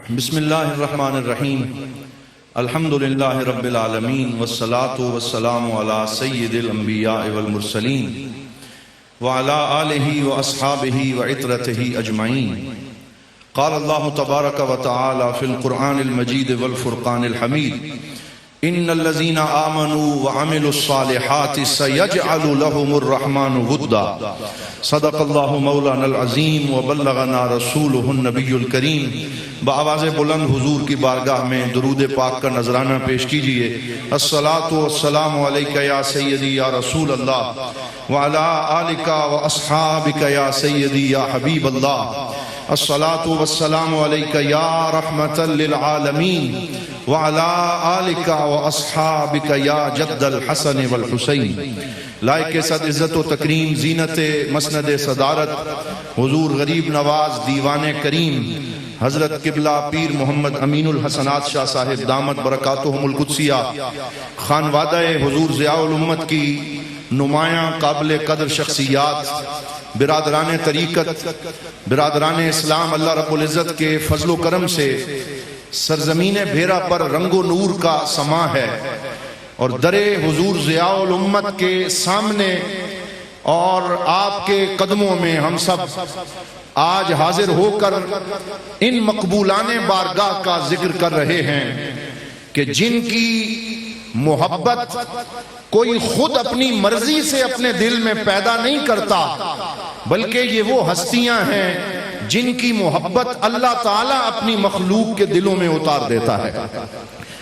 بسم اللہ الرحمن الرحیم الحمدللہ رب العالمین والصلاة والسلام علی سید الانبیاء والمرسلین وعلی آلہ واصحابہ وعطرتہ اجمعین. قال اللہ تبارک و تعالی فی القرآن المجید والفرقان الحمید ان الذین آمنوا وعملوا الصالحات سیجعل لهم الرحمن ودا. صدق اللہ مولانا العظیم وبلغنا رسولہ النبی الکریم. بآواز بلند حضور کی بارگاہ میں درود پاک کا نذرانہ پیش کیجئے. الصلاۃ والسلام علیک یا سیدی یا رسول اللہ وعلی آلک واصحابک یا سیدی یا حبیب اللہ. الصلاۃ والسلام علیک یا رحمۃ للعالمین وعلی آلک واصحابک یا جد الحسن والحسین. لائق صد عزت و تکریم زینت مسند صدارت حضور غریب نواز دیوان کریم حضرت قبلہ پیر محمد امین الحسنات شاہ صاحب دامت برکاتہم القدسیہ خانوادہ حضور ضیاء الامت کی نمایاں قابل قدر شخصیات، برادران طریقت، برادران اسلام، اللہ رب العزت کے فضل و کرم سے سرزمین بھیرا پر رنگ و نور کا سماں ہے اور در حضور ضیاء الامت کے سامنے اور آپ کے قدموں میں ہم سب آج حاضر ہو کر ان مقبولان بارگاہ کا ذکر کر رہے ہیں کہ جن کی محبت کوئی خود اپنی مرضی سے اپنے دل میں پیدا نہیں کرتا، بلکہ یہ وہ ہستیاں ہیں جن کی محبت اللہ تعالیٰ اپنی مخلوق کے دلوں میں اتار دیتا ہے.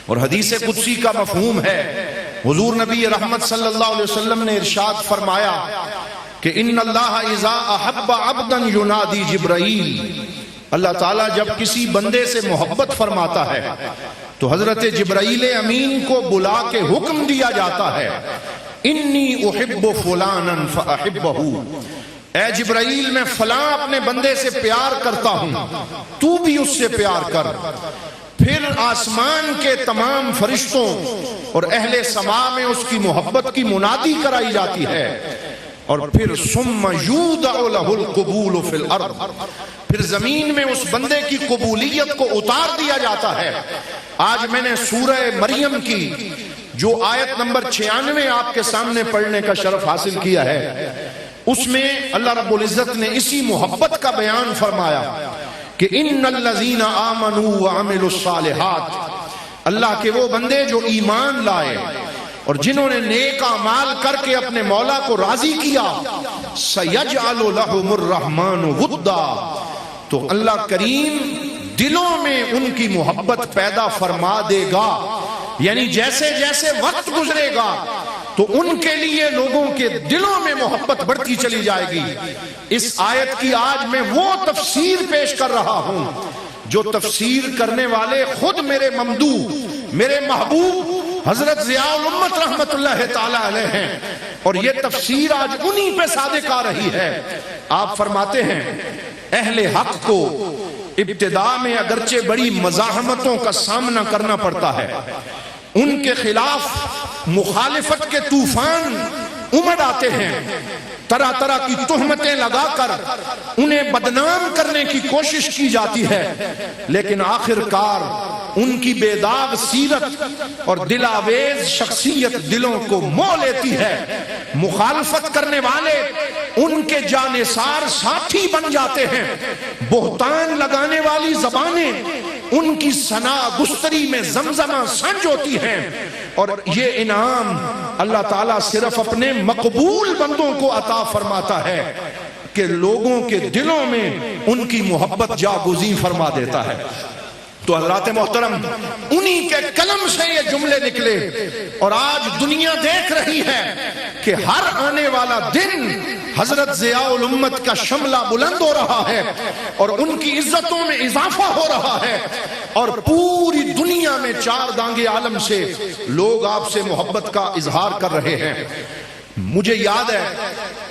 اور حدیث قدسی کا مفہوم ہے، حضور نبی رحمت صلی اللہ علیہ وسلم نے ارشاد فرمایا کہ ان اللہ اذا احب عبدا ینادی جبرائیل. اللہ تعالیٰ جب کسی بندے سے محبت فرماتا ہے تو حضرت جبرائیل امین کو بلا کے حکم دیا جاتا ہے، انی احب فلانا فاحبہ. اے جبرائیل میں فلاں اپنے بندے سے پیار کرتا ہوں، تو بھی اس سے پیار کر. پھر آسمان کے تمام فرشتوں اور اہل سما میں اس کی محبت کی منادی کرائی جاتی ہے. اور پھر ثم یودع لہ القبول فی الارض، پھر زمین میں اس بندے کی قبولیت کو اتار دیا جاتا ہے. آج میں نے سورہ مریم کی جو آیت نمبر 96 آپ کے سامنے پڑھنے کا شرف حاصل کیا ہے، اس میں اللہ رب العزت نے اسی محبت کا بیان فرمایا کہ ان الذین آمنوا وعملوا الصالحات. اللہ کے وہ بندے جو ایمان لائے اور جنہوں نے نیک اعمال کر کے اپنے مولا کو راضی کیا، سیجعل لہم الرحمن ودا، تو اللہ کریم دلوں میں ان کی محبت پیدا فرما دے گا. یعنی جیسے جیسے وقت گزرے گا تو ان کے لیے لوگوں کے دلوں میں محبت بڑھتی چلی جائے گی. اس آیت کی آج میں وہ تفسیر پیش کر رہا ہوں جو تفسیر کرنے والے خود میرے ممدوح، میرے محبوب حضرت ضیاء الامت رحمت اللہ تعالی علیہ ہیں، اور یہ تفسیر آج انہی پہ صادق آ رہی ہے. آپ فرماتے ہیں اہل حق کو ابتدا میں اگرچہ بڑی مزاحمتوں کا سامنا کرنا پڑتا ہے، ان کے خلاف مخالفت کے طوفان امڑ آتے ہیں، طرح طرح کی تہمتیں لگا کر انہیں بدنام کرنے کی کوشش کی جاتی ہے، لیکن آخر کار ان کی بے داغ سیرت اور دلاویز شخصیت دلوں کو مو لیتی ہے. مخالفت کرنے والے ان کے جانثار ساتھی بن جاتے ہیں. بہتان لگانے والی زبانیں ان کی ثنا گستری میں زمزمہ سنج ہوتی ہیں. اور یہ انعام اللہ تعالیٰ صرف اپنے مقبول بندوں کو عطا فرماتا ہے کہ لوگوں کے دلوں میں ان کی محبت جاگزیں فرما دیتا ہے. تو حضرات محترم، انہی کے قلم سے یہ جملے نکلے اور آج دنیا دیکھ رہی ہے کہ ہر آنے والا دن حضرت ضیاء الامت کا شملہ بلند ہو رہا ہے اور ان کی عزتوں میں اضافہ ہو رہا ہے، اور پوری دنیا میں چار دانگے عالم سے لوگ آپ سے محبت کا اظہار کر رہے ہیں. مجھے یاد ہے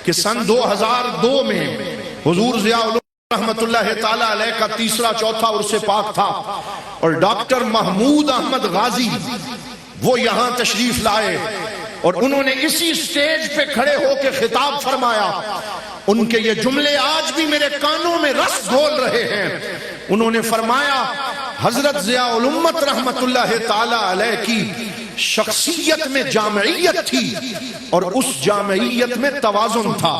کہ سن 2002 میں حضور ضیاء الامت رحمت اللہ تعالیٰ علیہ کا تیسرا چوتھا عرص پاک تھا، اور ڈاکٹر محمود احمد غازی وہ یہاں تشریف لائے اور انہوں نے اسی سٹیج پہ کھڑے ہو کے خطاب فرمایا. ان کے یہ جملے آج بھی میرے کانوں میں رس گھول رہے ہیں انہوں نے فرمایا حضرت ضیاء الامت رحمت اللہ تعالی علیہ کی شخصیت میں جامعیت تھی اور اس جامعیت میں توازن تھا،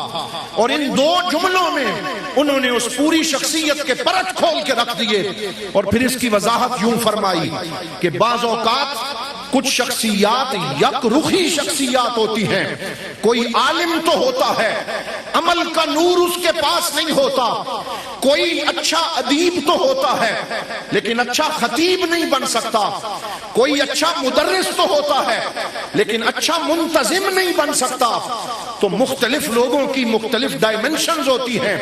اور ان دو جملوں میں انہوں نے اس پوری شخصیت کے پرت کھول کے رکھ دیے، اور پھر اس کی وضاحت یوں فرمائی کہ بعض اوقات کچھ شخصیات یک رخی شخصیات ہوتی ہیں، کوئی عالم تو ہوتا ہے، عمل کا نور اس کے پاس نہیں ہوتا، کوئی اچھا ادیب تو ہوتا ہے لیکن اچھا خطیب نہیں بن سکتا، کوئی اچھا مدرس تو ہوتا ہے لیکن اچھا منتظم نہیں بن سکتا۔ تو مختلف لوگوں کی مختلف ڈائمنشنز ہوتی ہیں،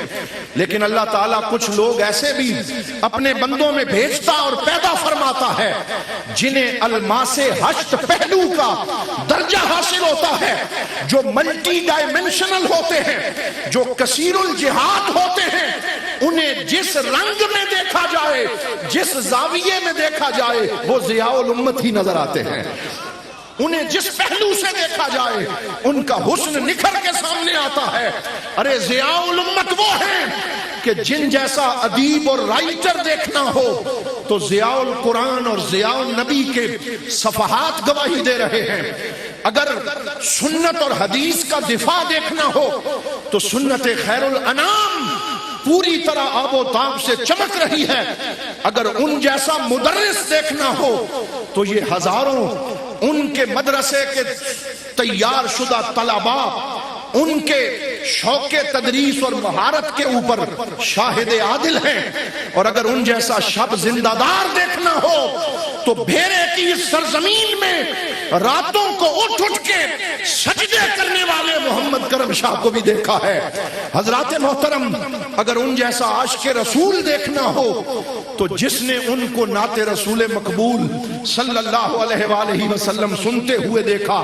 لیکن اللہ تعالیٰ کچھ لوگ ایسے بھی اپنے بندوں میں بھیجتا اور پیدا فرماتا ہے جنہیں الماس ہشت پہلو کا درجہ حاصل ہوتا ہے، جو ملٹی ڈائمنشنل ہوتے ہیں، جو کثیر الجہات ہوتے ہیں۔ انہیں جس رنگ میں دیکھا جائے، جس زاویے میں دیکھا جائے، وہ ضیاء الامت ہی نظر آتے ہیں۔ انہیں جس پہلو سے دیکھا جائے ان کا حسن نکھر کے سامنے آتا ہے۔ ارے ضیاء الامت وہ ہیں کہ جن جیسا ادیب اور رائٹر دیکھنا ہو تو ضیاء القرآن اور ضیاء النبی کے صفحات گواہی دے رہے ہیں۔ اگر سنت اور حدیث کا دفاع دیکھنا ہو تو سنت خیر الانام پوری طرح آب و تاب سے چمک رہی ہے۔ اگر ان جیسا مدرس دیکھنا ہو تو یہ ہزاروں ان کے مدرسے کے تیار شدہ طلباء ان کے شوق تدریس اور مہارت کے اوپر شاہد عادل ہیں، اور اگر ان جیسا شب زندہ دار دیکھنا ہو تو بھیرے کی اس سرزمین میں راتوں کو اٹھ اٹھ کے سجدے کرنے والے محمد کرم شاہ کو بھی دیکھا ہے۔ حضرات محترم، اگر ان جیسا عاشق رسول دیکھنا ہو تو جس نے ان کو نعت رسول مقبول صلی اللہ علیہ وآلہ وسلم سنتے ہوئے دیکھا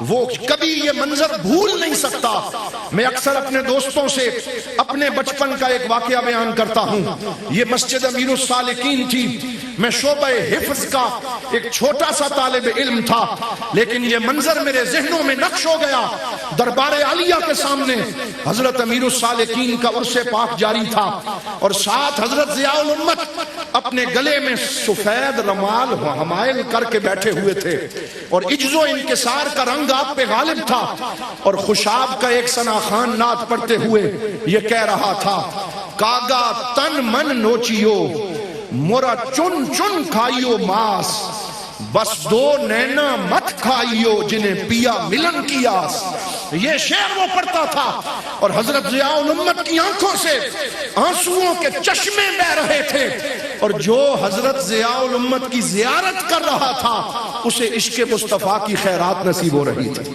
وہ کبھی یہ منظر بھول نہیں سکتا۔ میں اکثر اپنے دوستوں سے اپنے بچپن کا ایک واقعہ بیان کرتا ہوں۔ یہ مسجد امیر السالکین تھی، میں شعبہ حفظ کا ایک چھوٹا سا طالب علم تھا، لیکن یہ منظر میرے ذہنوں میں نقش ہو گیا۔ دربار عالیہ کے سامنے حضرت امیر السالکین کا عرس پاک جاری تھا، اور ساتھ حضرت ضیاء الامت اپنے گلے میں سفید رمال حمائل کر کے بیٹھے ہوئے تھے، اور عجز و انکسار کا رنگ آپ پہ غالب تھا، اور خوشاب کا ایک ثنا خان نعت پڑھتے ہوئے یہ کہہ رہا تھا: کاگا تن من نوچیو مورا چن چن کھائیو ماس، بس دو نینا مت کھائیو جنہیں پیا ملن کی آس۔ یہ شعر وہ پڑھتا تھا، اور حضرت ضیاء الامت کی آنکھوں سے آنسوؤں کے چشمے بہ رہے تھے، اور جو حضرت ضیاء الامت کی زیارت کر رہا تھا اسے عشق مصطفیٰ کی خیرات نصیب ہو رہی تھی۔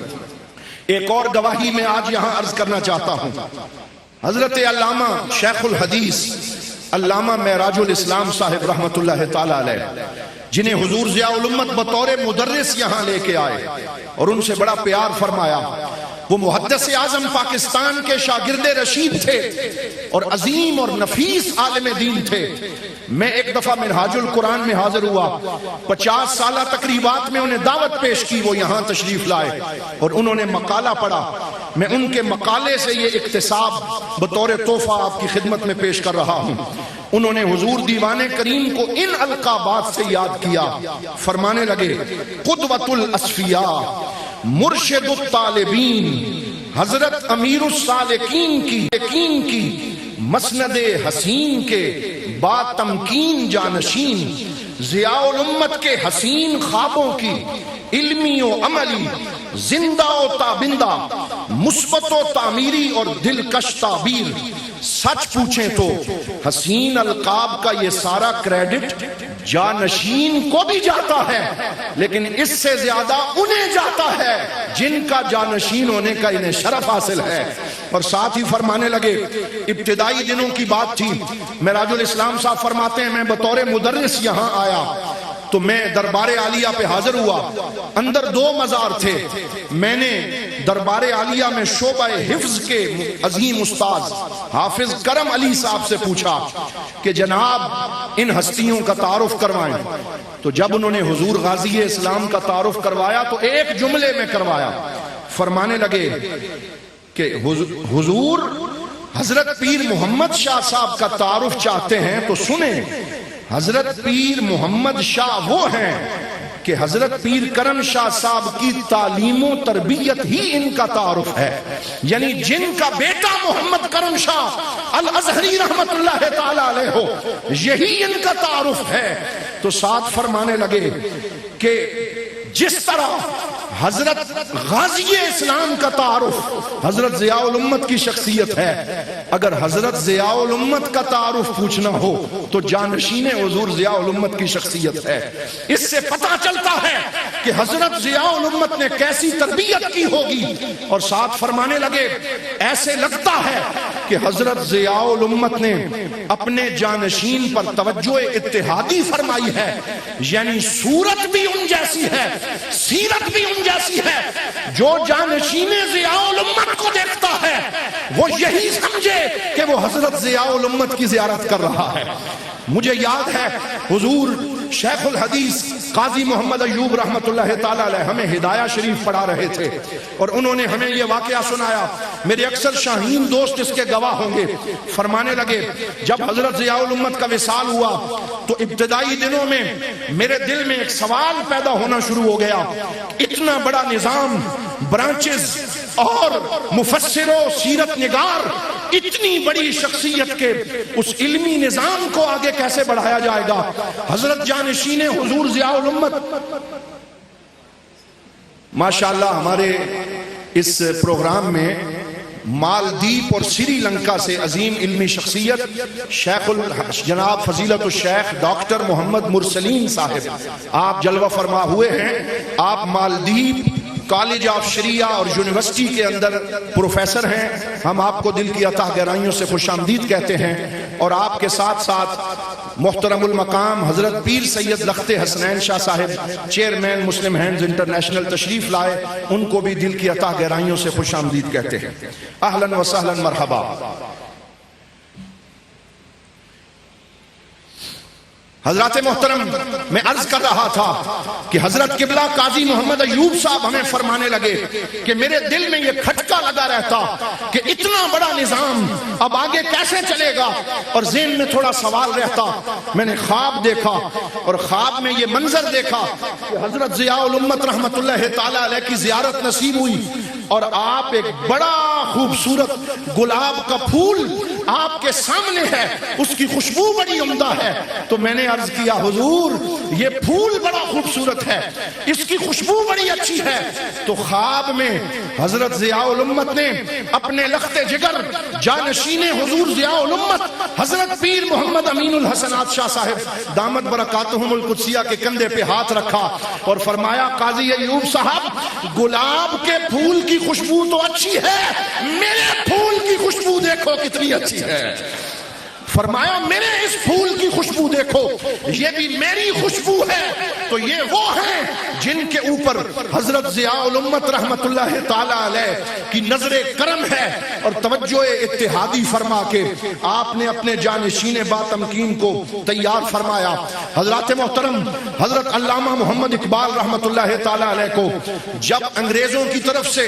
ایک اور گواہی میں آج یہاں عرض کرنا چاہتا ہوں۔ حضرت علامہ شیخ الحدیث علامہ معراج الاسلام صاحب رحمت اللہ تعالی علیہ، جنہیں حضور ضیاء الامت بطور مدرس یہاں لے کے آئے اور ان سے بڑا پیار فرمایا۔ وہ محدث اعظم پاکستان کے شاگرد رشید تھے اور عظیم اور نفیس عالم دین تھے۔ میں ایک دفعہ منہاج القرآن میں حاضر ہوا، 50 سالہ تقریبات میں انہیں دعوت پیش کی، وہ یہاں تشریف لائے اور انہوں نے مقالہ پڑھا۔ میں ان کے مقالے سے یہ اقتصاب بطور تحفہ آپ کی خدمت میں پیش کر رہا ہوں۔ انہوں نے حضور دیوان کریم کو ان القابات سے یاد کیا، فرمانے لگے: قدوۃ الاسفیاء، مرشد الطالبین، حضرت امیر السالکین کی مسند حسین کے با تمکین جانشین، ضیاء الامت کے حسین خوابوں کی علمی و عملی، زندہ و تابندہ، مثبت و تعمیری اور دلکش تعبیر۔ سچ پوچھیں تو حسین القاب کا یہ سارا کریڈٹ جانشین کو بھی جاتا ہے، لیکن اس سے زیادہ انہیں جاتا ہے جن کا جانشین ہونے کا انہیں شرف حاصل ہے۔ اور ساتھ ہی فرمانے لگے، ابتدائی دنوں کی بات تھی، معراج الاسلام صاحب فرماتے ہیں میں بطور مدرس یہاں آیا تو میں دربار عالیہ پہ حاضر ہوا، اندر 2 مزار تھے۔ میں نے دربار عالیہ میں شعبہ حفظ کے عظیم استاذ حافظ کرم علی صاحب سے پوچھا کہ جناب ان ہستیوں کا تعارف کروائیں۔ تو جب انہوں نے حضور غازی اسلام کا تعارف کروایا تو ایک جملے میں کروایا، فرمانے لگے کہ حضور حضرت پیر محمد شاہ صاحب کا تعارف چاہتے ہیں تو سنیں، حضرت پیر محمد شاہ وہ ہیں کہ حضرت پیر کرم شاہ صاحب کی تعلیم و تربیت ہی ان کا تعارف ہے، یعنی جن کا بیٹا محمد کرم شاہ الازہری رحمت اللہ تعالی علیہ ہو، یہی ان کا تعارف ہے۔ تو ساتھ فرمانے لگے کہ جس طرح حضرت غازی اسلام کا تعارف حضرت ضیاء الامت کی شخصیت ہے، اگر حضرت ضیاء الامت کا تعارف پوچھنا ہو تو جانشین حضور ضیاء الامت کی شخصیت ہے۔ اس سے پتہ چلتا ہے کہ حضرت ضیاء الامت نے کیسی تربیت کی ہوگی۔ اور ساتھ فرمانے لگے ایسے لگتا ہے کہ حضرت ضیاء الامت نے اپنے جانشین پر توجہ اتحادی فرمائی ہے، یعنی صورت بھی ان جیسی ہے، سیرت بھی ان جیسی ہے۔ جو جانشین ضیاء الامت کو دیکھتا ہے وہ یہی سمجھے کہ وہ حضرت ضیاء الامت کی زیارت کر رہا ہے۔ مجھے یاد ہے حضور شیخ الحدیث قاضی محمد ایوب رحمت اللہ تعالی علیہ ہمیں ہدایہ شریف پڑھا رہے تھے، اور انہوں نے ہمیں یہ واقعہ سنایا، میرے اکثر شاہین دوست اس کے گواہ ہوں گے۔ فرمانے لگے جب حضرت ضیاء الامت کا وصال ہوا تو ابتدائی دنوں میں میرے دل میں ایک سوال پیدا ہونا شروع ہو گیا، اتنا بڑا نظام، برانچز اور مفسر و سیرت نگار، اتنی بڑی شخصیت کے اس علمی نظام کو آگے کیسے بڑھایا جائے گا؟ حضرت جانشین حضور ضیاء الامت ماشاءاللہ ہمارے اس پروگرام میں مالدیپ اور سری لنکا سے عظیم علمی شخصیت شیخ جناب فضیلت الشیخ ڈاکٹر محمد مرسلین صاحب آپ جلوہ فرما ہوئے ہیں۔ آپ مالدیپ کالج آف شریعہ اور یونیورسٹی کے اندر پروفیسر ہیں۔ ہم آپ کو دل کی عطا گہرائیوں سے خوش آمدید کہتے ہیں، اور آپ کے ساتھ ساتھ محترم المقام حضرت پیر سید لخت حسنین شاہ صاحب چیئرمین مسلم ہینڈز انٹرنیشنل تشریف لائے، ان کو بھی دل کی عطا گہرائیوں سے خوش آمدید کہتے ہیں۔ اہلاً و سہلاً مرحبا۔ حضرات محترم، میں عرض کر رہا تھا کہ حضرت قبلہ قاضی محمد ایوب صاحب ہمیں فرمانے لگے کہ میرے دل میں یہ کھٹکا لگا رہتا کہ اتنا بڑا نظام اب آگے کیسے چلے گا، اور ذہن میں تھوڑا سوال رہتا۔ میں نے خواب دیکھا، اور خواب میں یہ منظر دیکھا کہ حضرت ضیاء الامت رحمت اللہ تعالی علیہ کی زیارت نصیب ہوئی، اور آپ ایک بڑا خوبصورت گلاب کا پھول آپ کے سامنے ہے، اس کی خوشبو بڑی عمدہ ہے۔ تو میں نے عرض کیا حضور یہ پھول بڑا خوبصورت ہے، اس کی خوشبو بڑی اچھی ہے۔ تو خواب میں حضرت ضیاء الامت نے اپنے لخت جگر جانشین حضور ضیاء الامت حضرت پیر محمد امین الحسنات شاہ صاحب دامت برکاتہم القدسیہ کے کندھے پہ ہاتھ رکھا اور فرمایا قاضی ایوب صاحب گلاب کے پھول کی خوشبو تو اچھی ہے، میرے پھول کی خوشبو دیکھو کتنی اچھی ہے۔ فرمایا میرے اس پھول کی خوشبو دیکھو، یہ بھی میری خوشبو ہے۔ تو یہ وہ ہیں جن کے اوپر حضرت ضیاء الامت رحمت اللہ تعالی علیہ کی نظر کرم ہے، اور توجہ اتحادی فرما کے آپ نے اپنے جانشین با تمکین کو تیار فرمایا۔ حضرات محترم، حضرت علامہ محمد اقبال رحمت اللہ تعالی علیہ کو جب انگریزوں کی طرف سے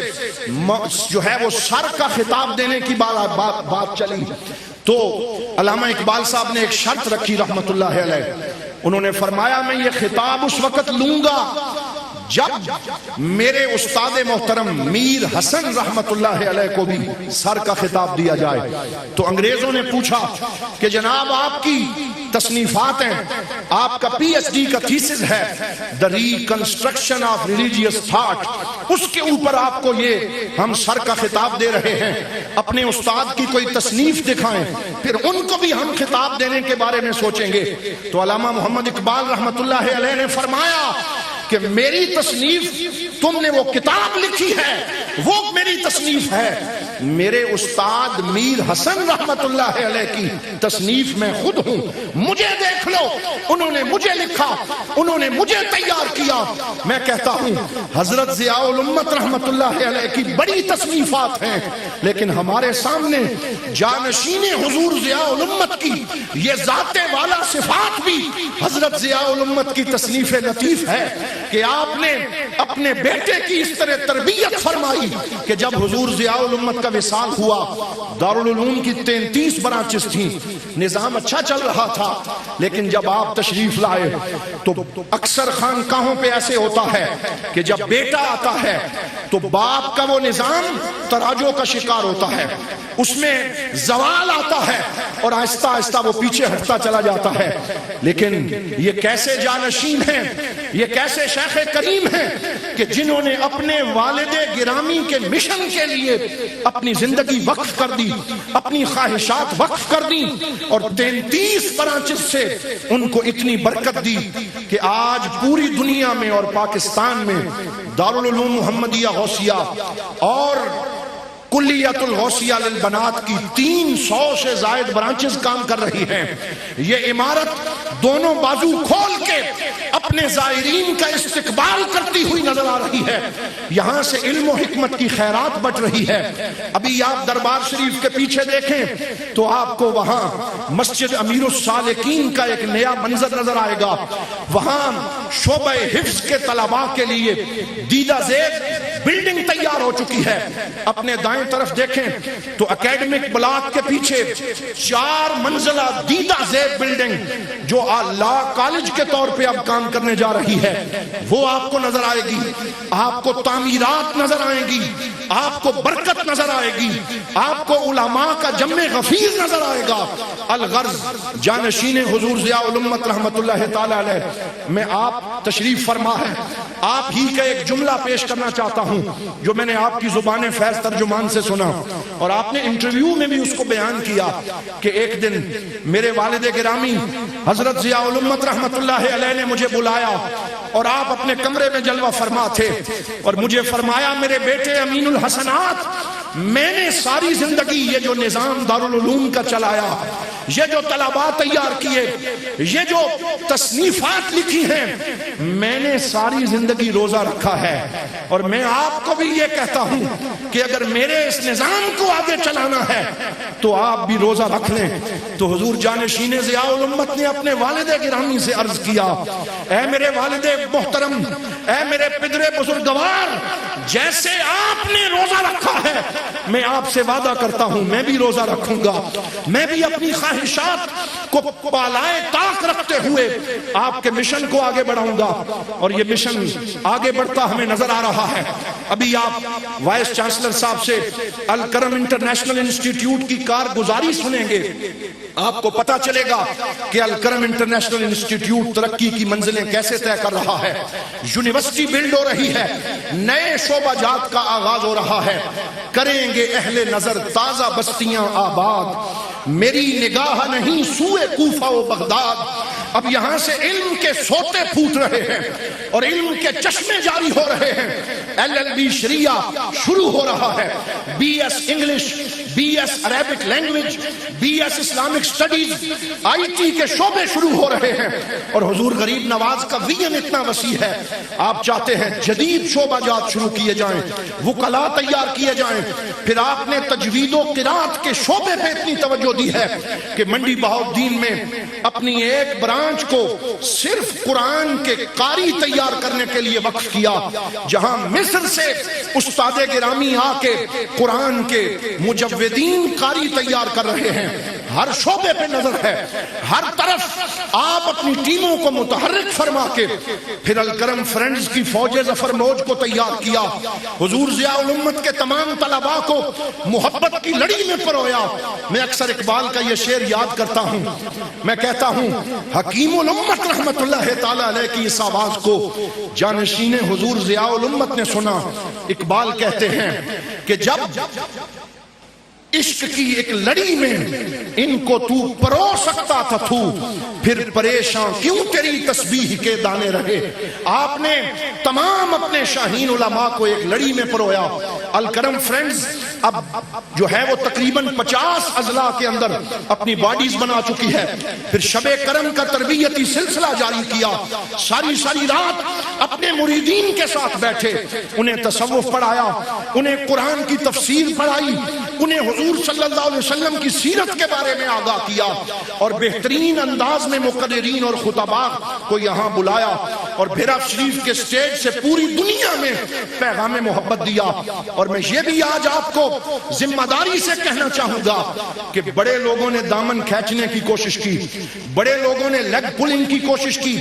جو ہے وہ سر کا خطاب دینے کی بات چلی تو علامہ اقبال صاحب نے ایک شرط رکھی رحمت اللہ علیہ۔ انہوں نے فرمایا میں یہ خطاب اس وقت لوں گا جب میرے استاد محترم میر حسن رحمت اللہ علیہ کو بھی سر کا خطاب دیا جائے۔ تو انگریزوں نے پوچھا کہ جناب آپ کی تصنیفات ہیں، آپ کا پی ایچ ڈی کا تھیسس ہے The Reconstruction of Religious Thought، اس کے اوپر آپ کو یہ ہم سر کا خطاب دے رہے ہیں، اپنے استاد کی کوئی تصنیف دکھائیں، پھر ان کو بھی ہم خطاب دینے کے بارے میں سوچیں گے۔ تو علامہ محمد اقبال رحمت اللہ علیہ نے فرمایا کہ میری تصنیف تم نے وہ کتاب لکھی ہے وہ میری تصنیف ہے، میرے استاد میر حسن رحمت اللہ علیہ کی تصنیف میں خود ہوں، مجھے دیکھ لو، انہوں نے مجھے لکھا، انہوں نے مجھے تیار کیا۔ میں کہتا ہوں حضرت ضیاء الامت رحمت اللہ علیہ کی بڑی تصنیفات ہیں، لیکن ہمارے سامنے جانشین حضور ضیاء الامت کی یہ ذات والا صفات بھی حضرت ضیاء الامت کی تصنیف لطیف ہے کہ آپ نے اپنے بیٹے کی اس طرح تربیت فرمائی کہ جب حضور ضیاء الامت کا وصال ہوا، دارالعلوم کی 33 برانچز تھیں، نظام اچھا چل رہا تھا، لیکن جب آپ تشریف لائے تو اکثر خانقاہوں پہ ایسے ہوتا ہے کہ جب بیٹا آتا ہے تو باپ کا وہ نظام تراجوں کا شکار ہوتا ہے، اس میں زوال آتا ہے اور آہستہ آہستہ وہ پیچھے ہٹتا چلا جاتا ہے۔ لیکن یہ کیسے جانشین ہیں، یہ کیسے شیخ کریم ہیں کہ جنہوں نے اپنے والد گرامی کے مشن کے لیے اپنی زندگی وقف کر دی، اپنی خواہشات وقف کر دی، اور 33 برانچز سے ان کو اتنی برکت دی کہ آج پوری دنیا میں اور پاکستان میں دارالعلوم محمدیہ غوثیہ اور کلیت الغوثیہ للبنات کی 300 سے زائد برانچز کام کر رہی ہیں۔ یہ عمارت دونوں بازو کھول کے اپنے زائرین کا استقبال کرتی ہوئی نظر آ رہی ہے، یہاں سے علم و حکمت کی خیرات بٹ رہی ہے۔ ابھی آپ دربار شریف کے پیچھے دیکھیں تو آپ کو وہاں مسجد امیر السالکین کا ایک نیا منظر نظر آئے گا، وہاں شعبہ حفظ کے طلباء کے لیے دیدہ زیب بلڈنگ تیار ہو چکی ہے۔ اپنے دائیں طرف دیکھیں تو اکیڈمک بلاک کے پیچھے 4 منزلہ دیدہ زیب بلڈنگ جو لا کالج کے طور پہ اب کام کرنے جا رہی ہے، وہ آپ کو نظر آئے گی، آپ کو تعمیرات نظر آئیں گی، آپ کو برکت نظر آئے گی، آپ کو علماء کا جمع غفیر نظر آئے گا۔ الغرض جانشین حضور ضیاء الامت رحمت اللہ تعالی علیہ میں آپ تشریف فرما ہے، آپ ہی کا ایک جملہ پیش کرنا چاہتا ہوں جو میں نے آپ کی زبان فیض ترجمان سے سنا، اور آپ نے انٹرویو میں بھی اس کو بیان کیا کہ ایک دن میرے والد گرامی حضرت ضیاء الامت رحمت اللہ علیہ نے مجھے بلایا اور آپ اپنے کمرے میں جلوہ فرما تھے، اور مجھے فرمایا میرے بیٹے امین الحسنات، میں نے ساری زندگی یہ جو نظام دارالعلوم کا چلایا، یہ جو طلباء تیار کیے، یہ جو تصنیفات لکھی ہیں، میں نے ساری زندگی روزہ رکھا ہے، اور میں آپ کو بھی یہ کہتا ہوں کہ اگر میرے اس نظام کو آگے چلانا ہے تو آپ بھی روزہ رکھ لیں۔ تو حضور جانشین ضیاء الامت نے اپنے والد گرامی سے عرض کیا، اے میرے والد محترم، اے میرے پدر بزرگوار، جیسے آپ نے روزہ رکھا ہے میں آپ سے وعدہ کرتا ہوں میں بھی روزہ رکھوں گا، میں بھی اپنی خواہشات کو بالائے طاق رکھتے ہوئے آپ کے مشن کو آگے بڑھاؤں گا، اور یہ مشن آگے بڑھتا ہمیں نظر آ رہا ہے۔ ابھی آپ وائس چانسلر صاحب سے الکرم انٹرنیشنل انسٹیٹیوٹ کی کارگزاری سنیں گے، آپ کو پتا چلے گا کہ الکرم انٹرنیشنل انسٹیٹیوٹ ترقی کی منزلیں کیسے طے کر رہا ہے۔ یونیورسٹی بلڈ ہو رہی ہے، نئے شعبہ جات کا آغاز ہو رہا ہے، کریں گے اہل نظر تازہ بستیاں آباد، میری نگاہ نہیں سوئے کوفہ و بغداد۔ اب یہاں سے علم کے سوتے پھوٹ رہے ہیں اور علم کے چشمے جاری ہو رہے ہیں۔ LLB شریعہ شروع ہو رہا ہے، BS English, BS Arabic language, BS Islamic studies, IT کے شعبے شروع ہو رہے ہیں، اور حضور غریب نواز کا ویژن اتنا وسیع ہے، آپ چاہتے ہیں جدید شعبہ جات شروع کیے جائیں، وکلاء تیار کیے جائیں۔ پھر آپ نے تجوید و قرات کے شعبے پہ اتنی توجہ دی ہے کہ منڈی بہاؤالدین میں اپنی ایک برانچ کو صرف قرآن کے قاری تیار کرنے کے لیے وقف کیا، جہاں مصر سے استاد گرامی آ کے قرآن کے مجودین قاری تیار کر رہے ہیں۔ ہر شعبے پہ نظر ہے، ہر طرف آپ اپنی ٹیموں کو متحرک فرما کے پھر الکرم فرینڈز کی فوج ظفر موج کو تیار کیا، حضور ضیاء الامت کے تمام طلباء کو محبت کی لڑی میں پرویا۔ میں اکثر اقبال کا یہ شعر یاد کرتا ہوں، میں کہتا ہوں حکیم الامت رحمت اللہ تعالی علیہ کی اس آواز کو جانشین حضور ضیاء الامت نے سنا۔ اقبال کہتے ہیں کہ جب عشق کی ایک لڑی میں ان کو تو پرو سکتا تھا تو پھر پریشان کیوں تیری تسبیح کے دانے رہے۔ آپ نے تمام اپنے شاہین علماء کو ایک لڑی میں پرویا۔ الکرم فرینڈز اب جو ہے وہ تقریباً 50 اضلاع کے اندر اپنی باڈیز بنا چکی ہے۔ پھر شب کرم کا تربیتی سلسلہ جاری کیا، ساری رات اپنے مریدین کے ساتھ بیٹھے، انہیں تصوف پڑھایا، انہیں قرآن کی تفسیر پڑھائی، انہیں حضور صلی اللہ علیہ وسلم کی سیرت کے بارے میں آگاہ کیا اور بہترین انداز میں مقررین اور خطباء کو یہاں بلایا اور بھیرا شریف کے سٹیج سے پوری دنیا میں پیغام محبت دیا. اور میں یہ بھی آج آپ کو ذمہ داری سے کہنا چاہوں گا کہ بڑے لوگوں نے دامن کھینچنے کی کوشش کی, بڑے لوگوں نے لیگ پولنگ کی کوشش کی,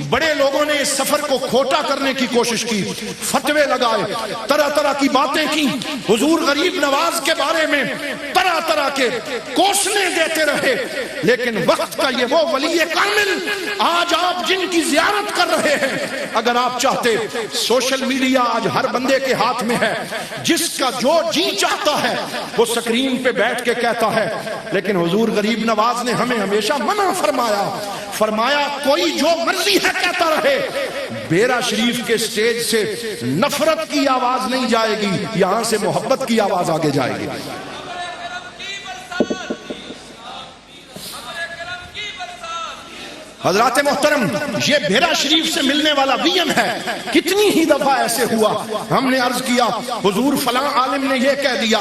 بڑے لوگوں نے اس سفر کو کھوٹا کرنے کی کوشش کی, فتوے لگائے, طرح طرح کی باتیں کی, حضور غریب نواز کے بارے میں طرح طرح کے کوسنے دیتے رہے. لیکن وقت کا یہ وہ ولی کامل آج آپ جن کی زیارت کر رہے ہیں, اگر آپ چاہتے, سوشل میڈیا آج ہر بندے کے ہاتھ میں ہے, جس کا جو جی چاہتا ہے وہ سکرین پہ بیٹھ کے کہتا ہے. لیکن حضور غریب نواز نے ہمیں ہمیشہ منع فرمایا کوئی جو مرضی ہے کہتا رہے, بیرا شریف کے سٹیج سے نفرت کی آواز نہیں جائے گی, یہاں سے محبت کی آواز آگے جائے گی. حضرات محترم, یہ بھیرا شریف سے ملنے والا ویم ہے. کتنی ہی دفعہ ایسے ہوا, ہم نے عرض کیا حضور فلاں عالم نے یہ کہہ دیا,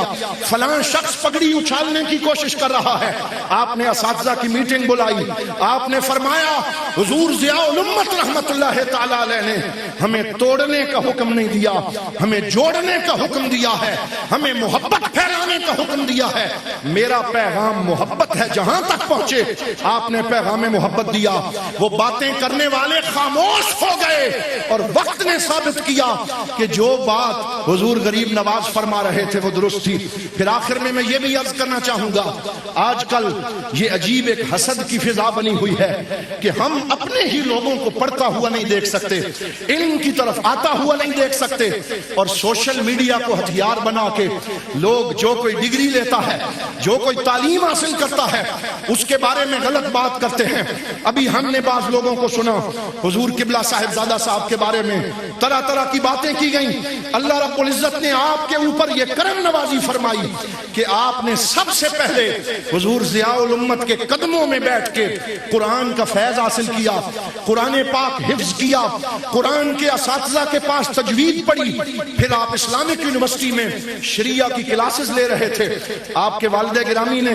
فلاں شخص پگڑی اچھالنے کی کوشش کر رہا ہے. آپ نے اساتذہ کی میٹنگ بلائی, آپ نے فرمایا حضور ضیاء الامت رحمت اللہ تعالی علیہ نے ہمیں توڑنے کا حکم نہیں دیا, ہمیں جوڑنے کا حکم دیا ہے, ہمیں محبت پھیلانے کا حکم دیا ہے. میرا پیغام محبت ہے, جہاں تک پہنچے آپ نے پیغام محبت دیا. وہ باتیں کرنے والے خاموش ہو گئے اور وقت نے ثابت کیا کہ جو بات حضور غریب نواز فرما رہے تھے وہ درست تھی. پھر آخر میں یہ بھی عرض کرنا چاہوں گا, آج کل یہ عجیب ایک حسد کی فضا بنی ہوئی ہے کہ ہم اپنے ہی لوگوں کو پڑھتا ہوا نہیں دیکھ سکتے, علم کی طرف آتا ہوا نہیں دیکھ سکتے, اور سوشل میڈیا کو ہتھیار بنا کے لوگ جو کوئی ڈگری لیتا ہے, جو کوئی تعلیم حاصل کرتا ہے, اس کے بارے میں غلط بات کرتے ہیں. ابھی ہم نے بعض لوگوں کو سنا حضور قبلہ صاحبزادہ صاحب کے بارے میں طرح طرح کی باتیں کی گئیں. اللہ رب العزت نے آپ کے اوپر یہ کرم نوازی فرمائی کہ آپ نے سب سے پہلے حضور ضیاء الامت کے قدموں میں بیٹھ کے قرآن کا فیض حاصل کیا, قرآن پاک حفظ کیا, قرآن کے اساتذہ کے پاس تجوید پڑھی. پھر آپ اسلامک یونیورسٹی میں شریعہ کی کلاسز لے رہے تھے. آپ کے والد گرامی نے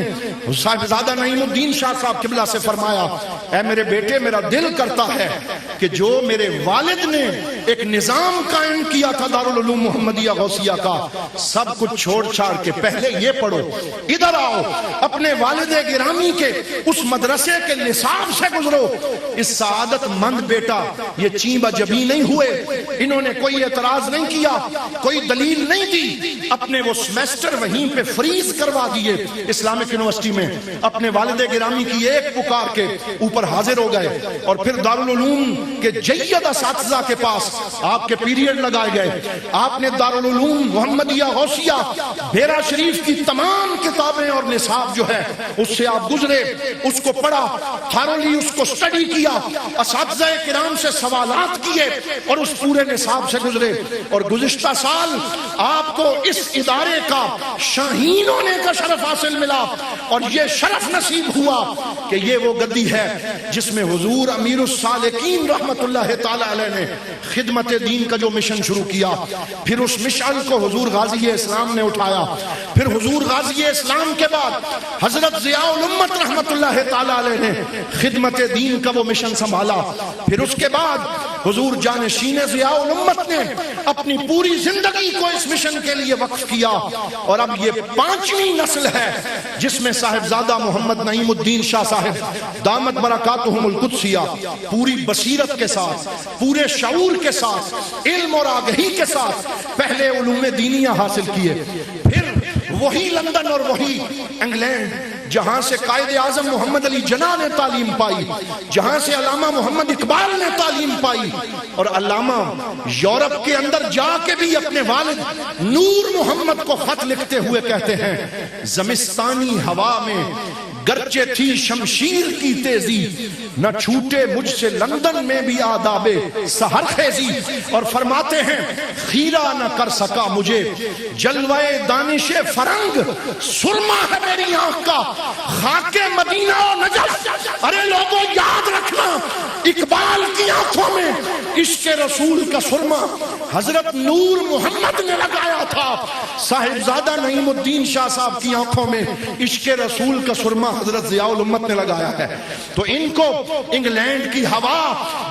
صاحبزادہ نعیم الدین شاہ صاحب قبلہ سے فرمایا, اے میرے بیٹے, میرا دل کرتا ہے کہ جو میرے والد نے ایک نظام قائم کیا تھا دارالعلوم محمدیہ غوثیہ کا, سب کچھ چھوڑ چھاڑ کے پہلے یہ پڑھو, ادھر آؤ, اپنے والد گرامی کے اس مدرسے کے نصاب سے گزرو. اس سعادت مند بیٹا یہ چیبہ جبی نہیں ہوئے, انہوں نے کوئی اعتراض نہیں کیا, کوئی دلیل نہیں دی, اپنے وہ سمیسٹر وہیں پہ فریز کروا دیے اسلامک یونیورسٹی میں. اپنے والد گرامی کی ایک پکار کے اوپر حاضر ہو گئے اور پھر دارالعلوم کے جید اساتذہ کے پاس آپ کے پیریڈ لگائے گئے. آپ نے دارالعلوم محمدیہ غوثیہ بھیرا شریف کی تمام کتابیں اور نصاب جو ہے اس سے آپ گزرے, اس کو پڑھا, تھارولی اس کو سٹڈی کیا, اساتذہ کرام سے سوالات کیے اور اس پورے نصاب سے گزرے. اور گزشتہ سال آپ کو اس ادارے کا شاہین ہونے کا شرف حاصل ملا اور یہ شرف نصیب ہوا کہ یہ وہ گدی ہے جس میں حضور امیر السالکین رحمت اللہ تعالی علیہ نے خدمت دین کا جو مشن شروع کیا, پھر اس مشعل کو حضور غازی اسلام نے اٹھایا. پھر حضور غازی اسلام کے بعد حضرت ضیاء الامت رحمت اللہ تعالی علیہ نے خدمت دین کا وہ مشن سنبھالا. پھر اس کے بعد حضور جانشین ضیاء الامت نے اپنی پوری زندگی کو اس مشن کے لیے وقف کیا. اور اب یہ 5ویں نسل ہے جس میں صاحبزادہ محمد نعیم الدین شاہ صاحب دامت برکاتہم القدسیہ پوری بصیرت کے ساتھ, پورے شعور کے ساتھ, علم اور آگہی کے ساتھ پہلے علوم دینیہ حاصل کیے. پھر وہی لندن اور وہی انگلینڈ جہاں سے قائد اعظم محمد علی جناح نے تعلیم پائی, جہاں سے علامہ محمد اقبال نے تعلیم پائی, اور علامہ یورپ کے اندر جا کے بھی اپنے والد نور محمد کو خط لکھتے ہوئے کہتے ہیں, زمستانی ہوا میں گرچہ تھی شمشیر کی تیزی, نہ چھوٹے مجھ سے لندن میں بھی آداب سحر خیزی. اور فرماتے ہیں خیرہ نہ کر سکا مجھے جلوہ دانش فرنگ, سرما ہے میری آنکھ کا خاک مدینہ و نجف. ارے لوگوں یاد رکھنا, اقبال کی آنکھوں میں عشق رسول کا سرما حضرت نور محمد نے لگایا تھا، صاحبزادہ نعیم الدین شاہ صاحب کی آنکھوں میں عشق رسول کا سرما حضرت ضیاء الامت نے لگایا ہے۔ تو ان کو انگلینڈ کی ہوا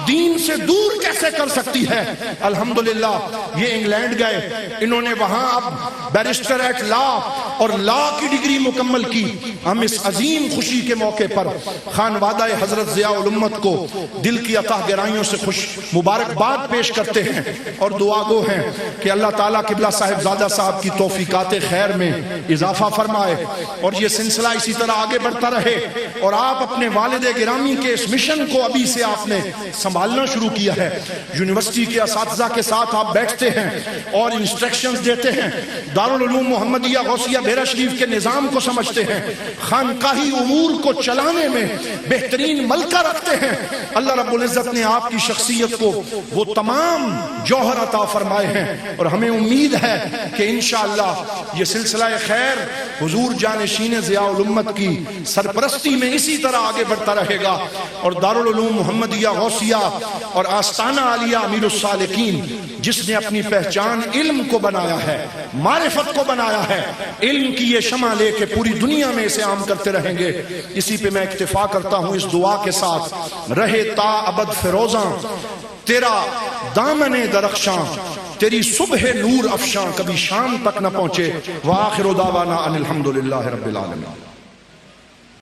دین سے دور کیسے کر سکتی ہے؟ الحمدللہ یہ انگلینڈ گئے، انہوں نے وہاں اب بیرسٹر ایٹ لا اور لا کی ڈگری مکمل کی۔ ہم اس عظیم خوشی کے موقع پر خانوادہ حضرت ضیاء الامت کو دل کی عطا گرائیوں سے خوش مبارکباد پیش کرتے ہیں اور دعا گو ہیں کہ اللہ تعالیٰ قبلہ صاحبزادہ صاحب کی توفیقات خیر میں اضافہ فرمائے اور یہ سلسلہ اسی طرح آگے بڑھتا رہے، اور آپ اپنے والد گرامی کے اس مشن کو ابھی سے آپ نے سنبھالنا شروع کیا ہے۔ یونیورسٹی کے اساتذہ کے ساتھ آپ بیٹھتے ہیں اور انسٹرکشنز دیتے ہیں، دارالعلوم محمدیہ غوثیہ بھیرا شریف کے نظام کو سمجھتے ہیں، خانقاہی امور کو چلانے میں بہترین ملکہ رکھتے ہیں۔ اللہ رب العزت نے آپ کی شخصیت کو وہ تمام جوہر عطا فرمائے ہیں، اور ہمیں امید ہے کہ انشاءاللہ یہ سلسلہ خیر حضور جانشین ضیاء الامت کی سرپرستی میں اسی طرح آگے بڑھتا رہے گا، اور دارالعلوم محمدیہ غوثیہ اور آستانہ عالیہ امیر السالکین جس نے اپنی پہچان علم کو بنایا ہے، معرفت کو بنایا ہے، علم کی یہ شمع لے کے پوری دنیا میں اسے عام کرتے رہیں گے۔ اسی پہ میں اکتفا کرتا ہوں اس دعا کے ساتھ، رہے تا ابد فیروزاں تیرا دامن درخشاں، تیری صبح نور افشاں کبھی شام تک نہ پہنچے۔ وآخر دعوانا ان الحمدللہ رب العالمین۔